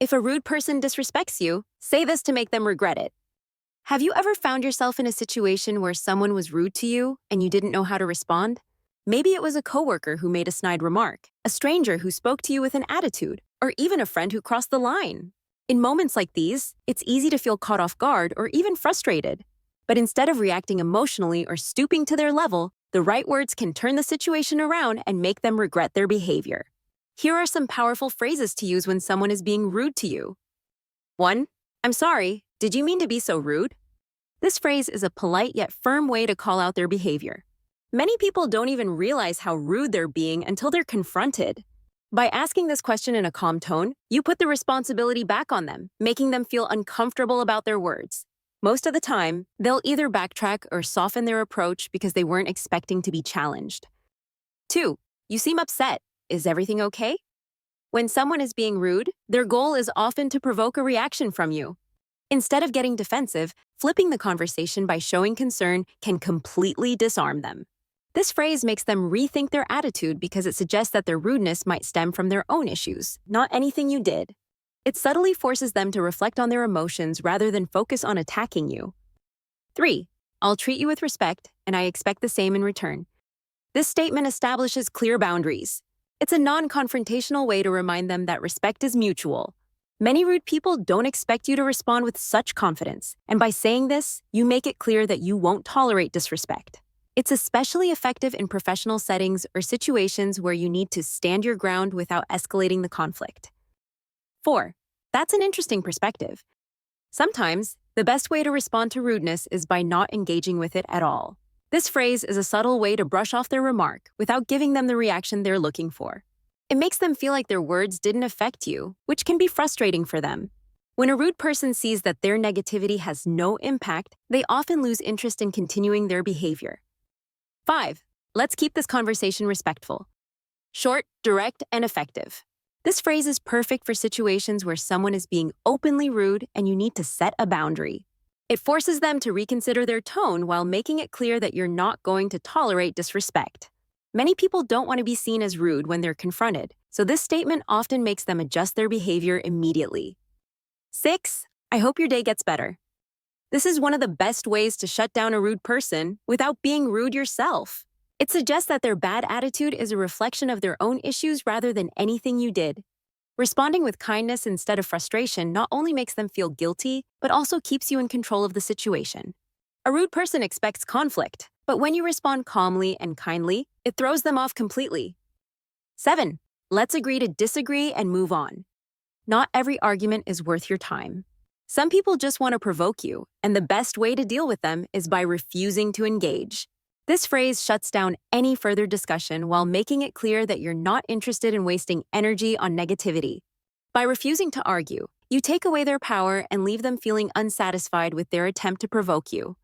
If a rude person disrespects you, say this to make them regret it. Have you ever found yourself in a situation where someone was rude to you and you didn't know how to respond? Maybe it was a coworker who made a snide remark, a stranger who spoke to you with an attitude, or even a friend who crossed the line. In moments like these, it's easy to feel caught off guard or even frustrated. But instead of reacting emotionally or stooping to their level, the right words can turn the situation around and make them regret their behavior. Here are some powerful phrases to use when someone is being rude to you. 1. I'm sorry, did you mean to be so rude? This phrase is a polite yet firm way to call out their behavior. Many people don't even realize how rude they're being until they're confronted. By asking this question in a calm tone, you put the responsibility back on them, making them feel uncomfortable about their words. Most of the time, they'll either backtrack or soften their approach because they weren't expecting to be challenged. 2. You seem upset. Is everything okay? When someone is being rude, their goal is often to provoke a reaction from you. Instead of getting defensive, flipping the conversation by showing concern can completely disarm them. This phrase makes them rethink their attitude because it suggests that their rudeness might stem from their own issues, not anything you did. It subtly forces them to reflect on their emotions rather than focus on attacking you. 3. I'll treat you with respect, and I expect the same in return. This statement establishes clear boundaries. It's a non-confrontational way to remind them that respect is mutual. Many rude people don't expect you to respond with such confidence, and by saying this, you make it clear that you won't tolerate disrespect. It's especially effective in professional settings or situations where you need to stand your ground without escalating the conflict. 4. That's an interesting perspective. Sometimes, the best way to respond to rudeness is by not engaging with it at all. This phrase is a subtle way to brush off their remark without giving them the reaction they're looking for. It makes them feel like their words didn't affect you, which can be frustrating for them. When a rude person sees that their negativity has no impact, they often lose interest in continuing their behavior. 5. Let's keep this conversation respectful. Short, direct, and effective. This phrase is perfect for situations where someone is being openly rude and you need to set a boundary. It forces them to reconsider their tone while making it clear that you're not going to tolerate disrespect. Many people don't want to be seen as rude when they're confronted, so this statement often makes them adjust their behavior immediately. 6. I hope your day gets better. This is one of the best ways to shut down a rude person without being rude yourself. It suggests that their bad attitude is a reflection of their own issues rather than anything you did. Responding with kindness instead of frustration not only makes them feel guilty, but also keeps you in control of the situation. A rude person expects conflict, but when you respond calmly and kindly, it throws them off completely. 7. Let's agree to disagree and move on. Not every argument is worth your time. Some people just want to provoke you, and the best way to deal with them is by refusing to engage. This phrase shuts down any further discussion while making it clear that you're not interested in wasting energy on negativity. By refusing to argue, you take away their power and leave them feeling unsatisfied with their attempt to provoke you.